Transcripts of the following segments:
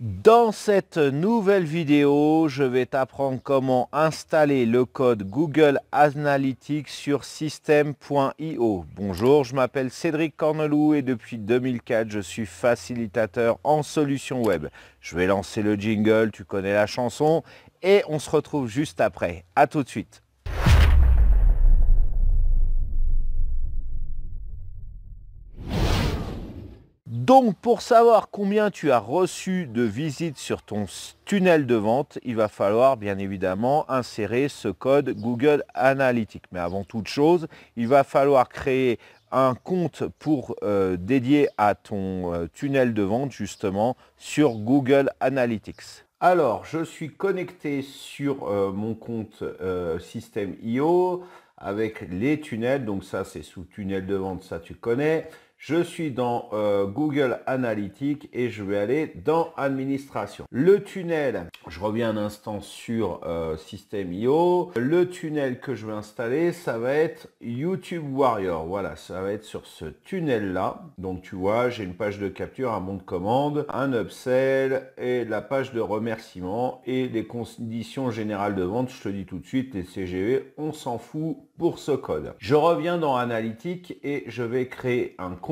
Dans cette nouvelle vidéo, je vais t'apprendre comment installer le code Google Analytics sur system.io. Bonjour, je m'appelle Cédric Cornelou et depuis 2004, je suis facilitateur en solutions web. Je vais lancer le jingle, tu connais la chanson et on se retrouve juste après. À tout de suite. Donc, pour savoir combien tu as reçu de visites sur ton tunnel de vente, il va falloir bien évidemment insérer ce code Google Analytics. Mais avant toute chose, il va falloir créer un compte pour dédié à ton tunnel de vente justement sur Google Analytics. Alors, je suis connecté sur mon compte System.io avec les tunnels. Donc ça, c'est sous tunnel de vente, ça tu connais. Je suis dans Google Analytics et je vais aller dans Administration. Le tunnel, je reviens un instant sur System.io. Le tunnel que je vais installer, ça va être YouTube Warrior. Voilà, ça va être sur ce tunnel-là. Donc tu vois, j'ai une page de capture, un bon de commande, un upsell et la page de remerciement et les conditions générales de vente. Je te dis tout de suite, les CGV, on s'en fout pour ce code. Je reviens dans Analytics et je vais créer un compte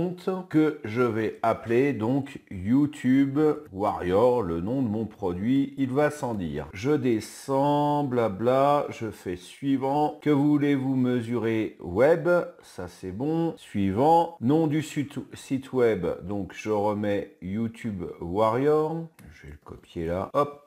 que je vais appeler donc YouTube Warrior, le nom de mon produit, il va sans dire. Je descends, blabla, je fais suivant. Que voulez-vous mesurer web? Ça c'est bon. Suivant. Nom du site web, donc je remets YouTube Warrior. Je vais le copier là. Hop.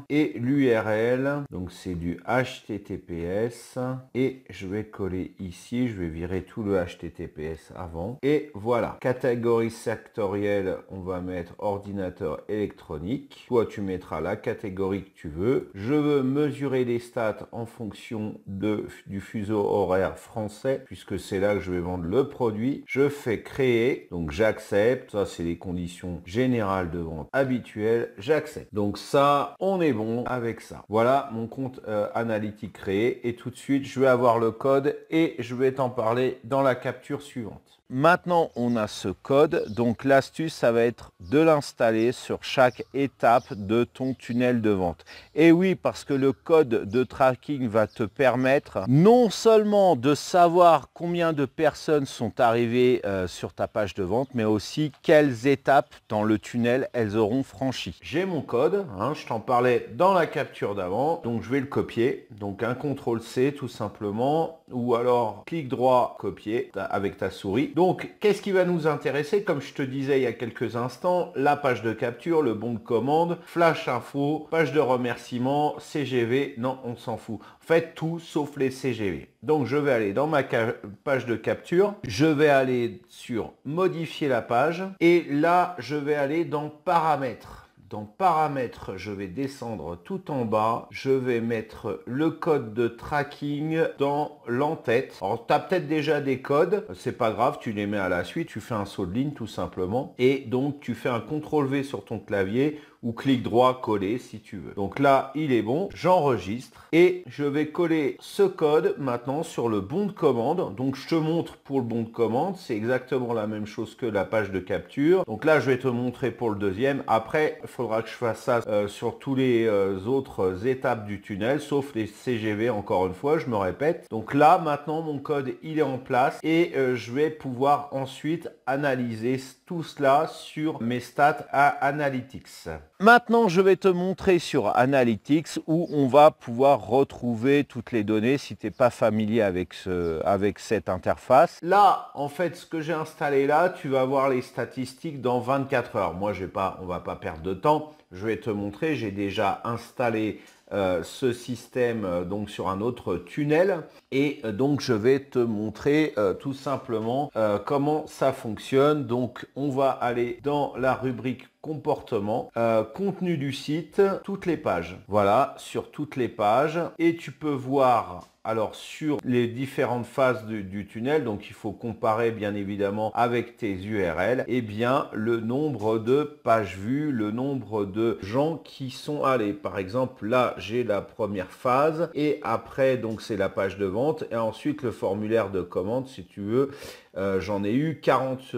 Et l'URL, donc c'est du HTTPS et je vais coller ici, je vais virer tout le HTTPS avant et voilà. Catégorie sectorielle, on va mettre ordinateur électronique. Toi tu mettras la catégorie que tu veux. Je veux mesurer les stats en fonction du fuseau horaire français puisque c'est là que je vais vendre le produit. Je fais créer, donc j'accepte. Ça c'est les conditions générales de vente habituelles. J'accepte. Donc ça on est bon avec ça. Voilà mon compte analytique créé et tout de suite je vais avoir le code et je vais t'en parler dans la capture suivante. Maintenant, on a ce code, donc l'astuce, ça va être de l'installer sur chaque étape de ton tunnel de vente. Et oui, parce que le code de tracking va te permettre non seulement de savoir combien de personnes sont arrivées sur ta page de vente, mais aussi quelles étapes dans le tunnel elles auront franchi. J'ai mon code, hein, je t'en parlais dans la capture d'avant, donc je vais le copier. Donc un CTRL-C tout simplement, ou alors clic droit, copier avec ta souris. Donc, qu'est-ce qui va nous intéresser? Comme je te disais il y a quelques instants, la page de capture, le bon de commande, flash info, page de remerciement, CGV, non, on s'en fout. Faites tout sauf les CGV. Donc, je vais aller dans ma page de capture, je vais aller sur modifier la page et là, je vais aller dans paramètres. Dans paramètres, je vais descendre tout en bas. Je vais mettre le code de tracking dans l'entête. Alors, tu as peut-être déjà des codes. C'est pas grave, tu les mets à la suite. Tu fais un saut de ligne tout simplement. Et donc, tu fais un CTRL-V sur ton clavier ou clic droit coller si tu veux. Donc là, il est bon. J'enregistre et je vais coller ce code maintenant sur le bon de commande. Donc, je te montre pour le bon de commande. C'est exactement la même chose que la page de capture. Donc là, je vais te montrer pour le deuxième. Après, il faudra que je fasse ça sur tous les autres étapes du tunnel, sauf les CGV, encore une fois, je me répète. Donc là, maintenant, mon code, il est en place et je vais pouvoir ensuite analyser tout cela sur mes stats à Analytics. Maintenant, je vais te montrer sur Analytics où on va pouvoir retrouver toutes les données si tu n'es pas familier avec cette interface. Là, en fait, ce que j'ai installé là, tu vas voir les statistiques dans 24 heures. Moi, on va pas perdre de temps. Je vais te montrer, j'ai déjà installé ce système donc sur un autre tunnel et donc je vais te montrer tout simplement comment ça fonctionne. Donc on va aller dans la rubrique comportement, contenu du site, toutes les pages. Voilà, sur toutes les pages et tu peux voir alors sur les différentes phases du tunnel, donc il faut comparer bien évidemment avec tes URL, et bien le nombre de pages vues, le nombre de gens qui sont allés. Par exemple, là j'ai la première phase et après donc c'est la page de vente et ensuite le formulaire de commande si tu veux. j'en ai eu 40,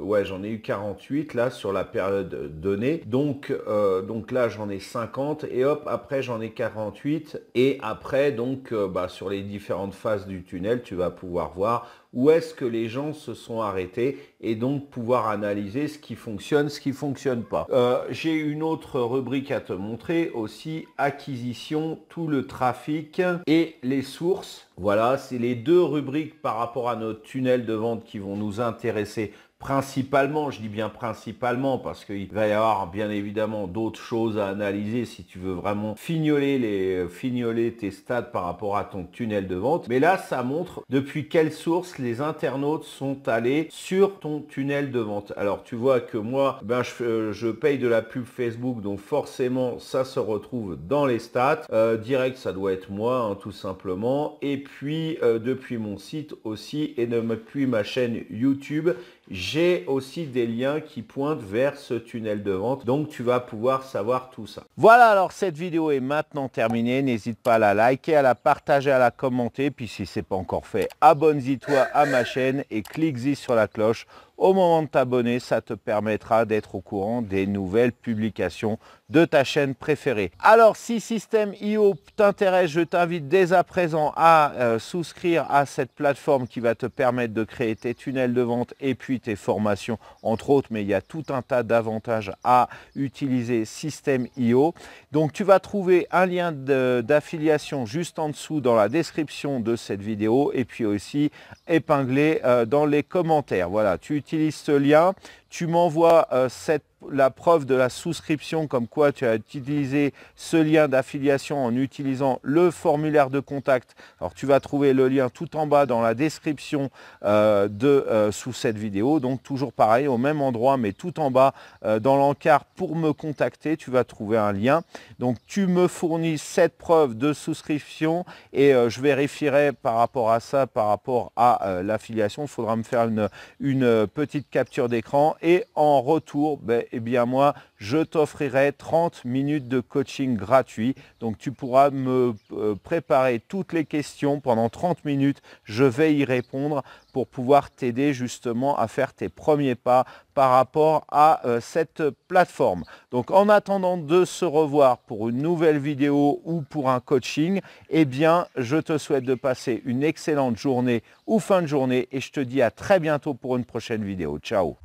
ouais, j'en ai eu 48 là sur la période donnée. Donc là, j'en ai 50 et hop, après j'en ai 48. Et après, donc, sur les différentes phases du tunnel, tu vas pouvoir voir où est-ce que les gens se sont arrêtés et donc pouvoir analyser ce qui fonctionne, ce qui fonctionne pas. J'ai une autre rubrique à te montrer aussi, acquisition, tout le trafic et les sources. Voilà, c'est les deux rubriques par rapport à notre tunnel de vente qui vont nous intéresser principalement. Je dis bien principalement parce qu'il va y avoir bien évidemment d'autres choses à analyser si tu veux vraiment fignoler tes stats par rapport à ton tunnel de vente. Mais là, ça montre depuis quelle source les internautes sont allés sur ton tunnel de vente. Alors, tu vois que moi, je paye de la pub Facebook, donc forcément, ça se retrouve dans les stats. Direct, ça doit être moi, hein, tout simplement. Et puis, depuis mon site aussi et depuis ma chaîne YouTube, j'ai aussi des liens qui pointent vers ce tunnel de vente. Donc, tu vas pouvoir savoir tout ça. Voilà, alors cette vidéo est maintenant terminée. N'hésite pas à la liker, à la partager, à la commenter. Puis si ce n'est pas encore fait, abonne-toi à ma chaîne et clique-y sur la cloche. Au moment de t'abonner, ça te permettra d'être au courant des nouvelles publications de ta chaîne préférée. Alors, si Systeme.io t'intéresse, je t'invite dès à présent à souscrire à cette plateforme qui va te permettre de créer tes tunnels de vente et puis tes formations, entre autres, mais il y a tout un tas d'avantages à utiliser Systeme.io. Donc, tu vas trouver un lien d'affiliation juste en dessous dans la description de cette vidéo et puis aussi épinglé dans les commentaires. Voilà, tu utilises ce lien, tu m'envoies la preuve de la souscription comme quoi tu as utilisé ce lien d'affiliation en utilisant le formulaire de contact. Alors tu vas trouver le lien tout en bas dans la description sous cette vidéo. Donc toujours pareil au même endroit mais tout en bas dans l'encart pour me contacter, tu vas trouver un lien. Donc tu me fournis cette preuve de souscription et je vérifierai par rapport à ça, par rapport à l'affiliation. Il faudra me faire une petite capture d'écran et en retour, eh bien moi, je t'offrirai 30 minutes de coaching gratuit. Donc tu pourras me préparer toutes les questions pendant 30 minutes. Je vais y répondre pour pouvoir t'aider justement à faire tes premiers pas par rapport à cette plateforme. Donc en attendant de se revoir pour une nouvelle vidéo ou pour un coaching, eh bien je te souhaite de passer une excellente journée ou fin de journée et je te dis à très bientôt pour une prochaine vidéo. Ciao!